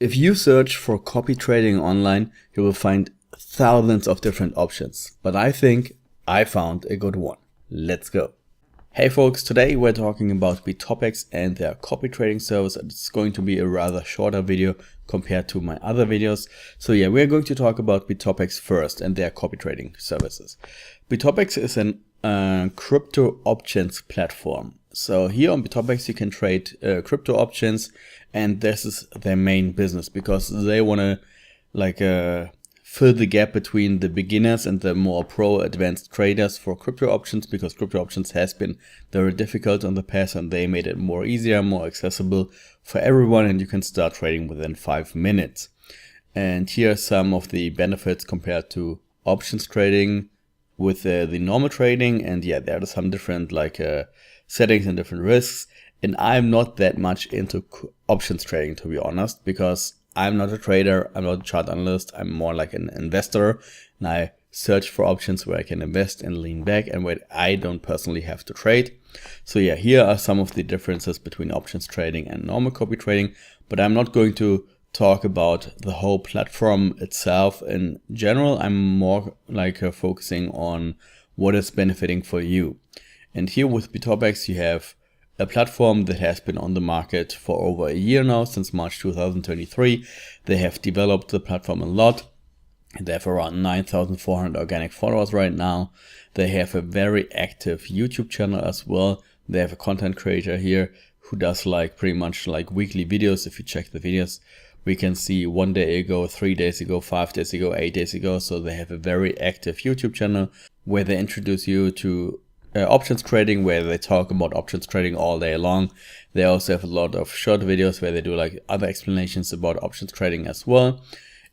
If you search for copy trading online, you will find thousands of different options, but I think I found a good one. Let's go. Hey folks, today we're talking about Bitopex and their copy trading service. It's going to be a rather shorter video compared to my other videos. So yeah, we're going to talk about Bitopex first and their copy trading services. Bitopex is an crypto options platform. So here on Bitopex you can trade crypto options, and this is their main business because they want to fill the gap between the beginners and the more pro advanced traders for crypto options, because crypto options has been very difficult in the past, and they made it more easier, more accessible for everyone, and you can start trading within 5 minutes. And here are some of the benefits compared to options trading with the normal trading. And yeah, there are some different settings and different risks. And I'm not that much into options trading, to be honest, because I'm not a trader, I'm not a chart analyst, I'm more like an investor, and I search for options where I can invest and lean back and where I don't personally have to trade. So yeah, here are some of the differences between options trading and normal copy trading, but I'm not going to talk about the whole platform itself in general. I'm more focusing on what is benefiting for you. And here with Bitopex, you have a platform that has been on the market for over a year now, since March 2023. They have developed the platform a lot. They have around 9,400 organic followers right now. They have a very active YouTube channel as well. They have a content creator here who does pretty much weekly videos. If you check the videos, we can see 1 day ago, 3 days ago, 5 days ago, 8 days ago. So they have a very active YouTube channel where they introduce you to options trading, where they talk about options trading all day long. They also have a lot of short videos where they do other explanations about options trading as well.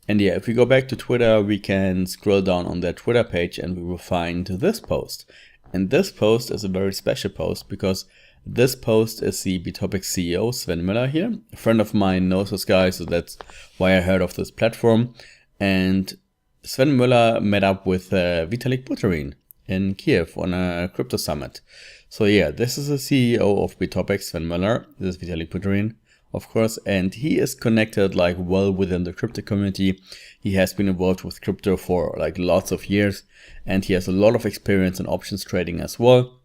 And yeah, if we go back to Twitter, we can scroll down on their Twitter page and we will find this post. And this post is a very special post because this post is the Bitopex CEO, Sven Müller here. A friend of mine knows this guy, so that's why I heard of this platform. And Sven Müller met up with Vitalik Buterin in Kiev on a crypto summit. So yeah, this is the CEO of Bitopex, Sven Müller. This is Vitalik Buterin, of course, and he is connected well within the crypto community. He has been involved with crypto for lots of years, and he has a lot of experience in options trading as well.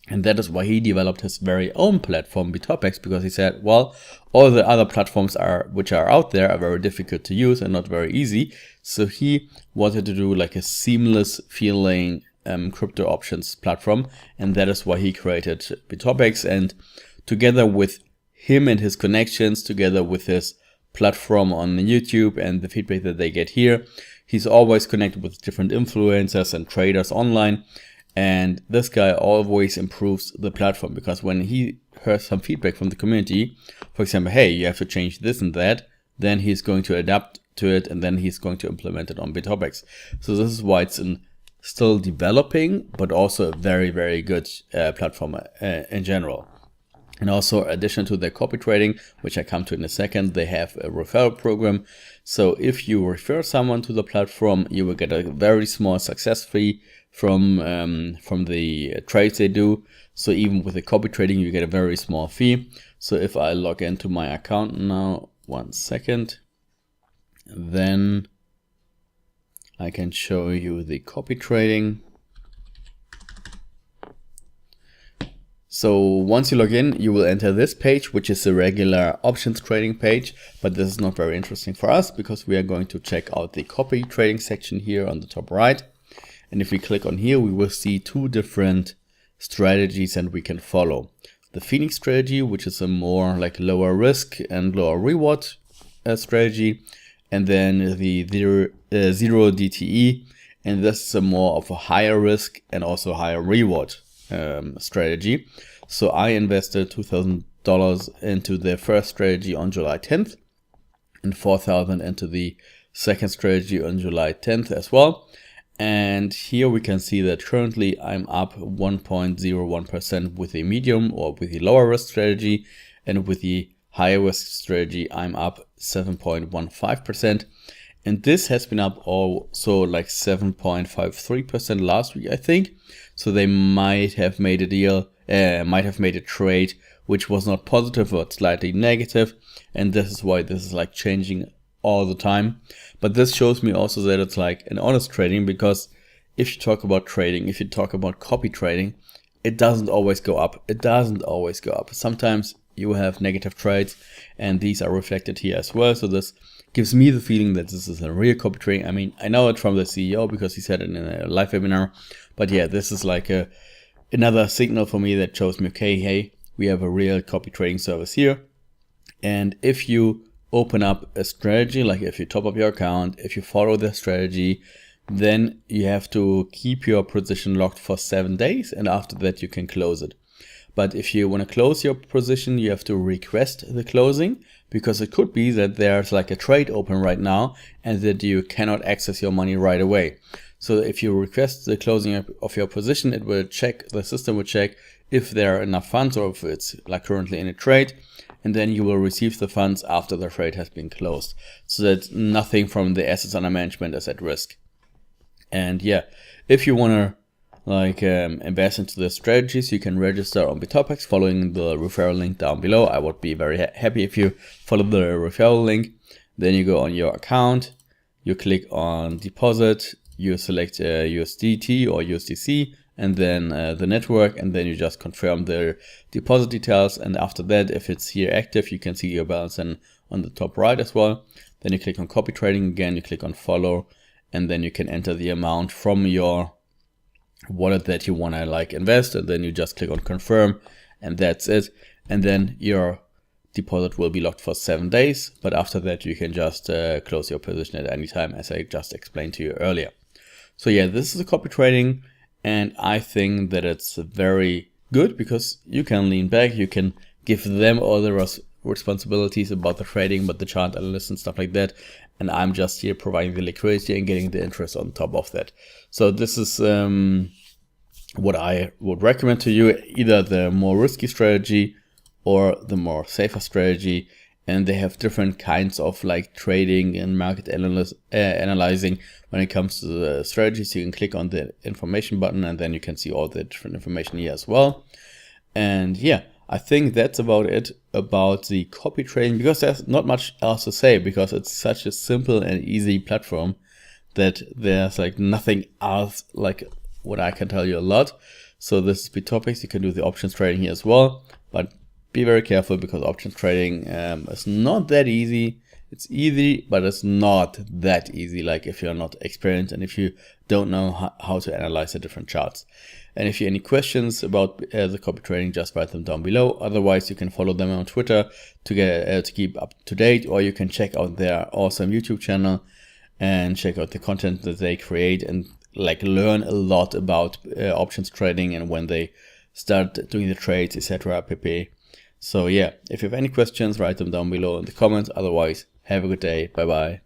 And that is why he developed his very own platform, Bitopex, because he said, well, all the other platforms which are out there are very difficult to use and not very easy. So he wanted to do a seamless feeling crypto options platform, and that is why he created Bitopex. And together with him and his connections, together with his platform on YouTube and the feedback that they get here, he's always connected with different influencers and traders online. And this guy always improves the platform, because when he hears some feedback from the community, for example, hey, you have to change this and that, then he's going to adapt to it, and then he's going to implement it on Bitopex. So this is why it's still developing, but also a very, very good platform in general. And also, in addition to their copy trading, which I come to in a second, they have a referral program. So if you refer someone to the platform, you will get a very small success fee from the trades they do. So even with the copy trading, you get a very small fee. So if I log into my account now, 1 second, then I can show you the copy trading. So once you log in, you will enter this page, which is a regular options trading page, but this is not very interesting for us because we are going to check out the copy trading section here on the top right. And if we click on here, we will see 2 different strategies and we can follow. The Phoenix strategy, which is a more lower risk and lower reward strategy, and then the zero DTE, and this is a more of a higher risk and also higher reward strategy. So I invested $2,000 into the first strategy on July 10th and $4,000 into the second strategy on July 10th as well. And here we can see that currently I'm up 1.01% with the medium or with the lower risk strategy, and with the higher risk strategy I'm up 7.15%. And this has been up also 7.53% last week, I think. So they might have made a deal, might have made a trade which was not positive or slightly negative. And this is why this is like changing all the time. But this shows me also that it's like an honest trading, because if you talk about trading, if you talk about copy trading, it doesn't always go up. It doesn't always go up. Sometimes you have negative trades, and these are reflected here as well. So this gives me the feeling that this is a real copy trading. I mean, I know it from the CEO because he said it in a live webinar, but yeah, this is like another signal for me that shows me, okay, hey, we have a real copy trading service here. And if you open up a strategy, like if you top up your account, if you follow the strategy, then you have to keep your position locked for 7 days, and after that you can close it. But if you want to close your position, you have to request the closing, because it could be that there's like a trade open right now and that you cannot access your money right away. So if you request the closing of your position, it will check, the system will check if there are enough funds or if it's like currently in a trade, and then you will receive the funds after the trade has been closed, so that nothing from the assets under management is at risk. And yeah, if you want to like invest into the strategies, you can register on Bitopex following the referral link down below. I would be very happy if you follow the referral link. Then you go on your account, you click on deposit, you select USDT or USDC, and then the network, and then you just confirm the deposit details. And after that, if it's here active, you can see your balance on the top right as well. Then you click on copy trading again, you click on follow, and then you can enter the amount from your wallet that you want to like invest, and then you just click on confirm, and that's it. And then your deposit will be locked for 7 days, but after that you can just close your position at any time, as I just explained to you earlier. So yeah, this is a copy trading, and I think that it's very good because you can lean back, you can give them all the responsibilities about the trading, but the chart analyst and stuff like that, and I'm just here providing the liquidity and getting the interest on top of that. So this is what I would recommend to you, either the more risky strategy or the more safer strategy. And they have different kinds of like trading and market analyzing when it comes to the strategies. You can click on the information button, and then you can see all the different information here as well. And yeah, I think that's about it about the copy trading, because there's not much else to say, because it's such a simple and easy platform that there's like nothing else like what I can tell you a lot. So this is Bitopex. You can do the options trading here as well, but be very careful, because options trading is not that easy. It's easy, but it's not that easy, like if you're not experienced and if you don't know how to analyze the different charts. And if you have any questions about the copy trading, just write them down below. Otherwise, you can follow them on Twitter to get to keep up to date, or you can check out their awesome YouTube channel and check out the content that they create and like learn a lot about options trading and when they start doing the trades, etc. pp. So yeah, if you have any questions, write them down below in the comments. Otherwise, have a good day. Bye bye.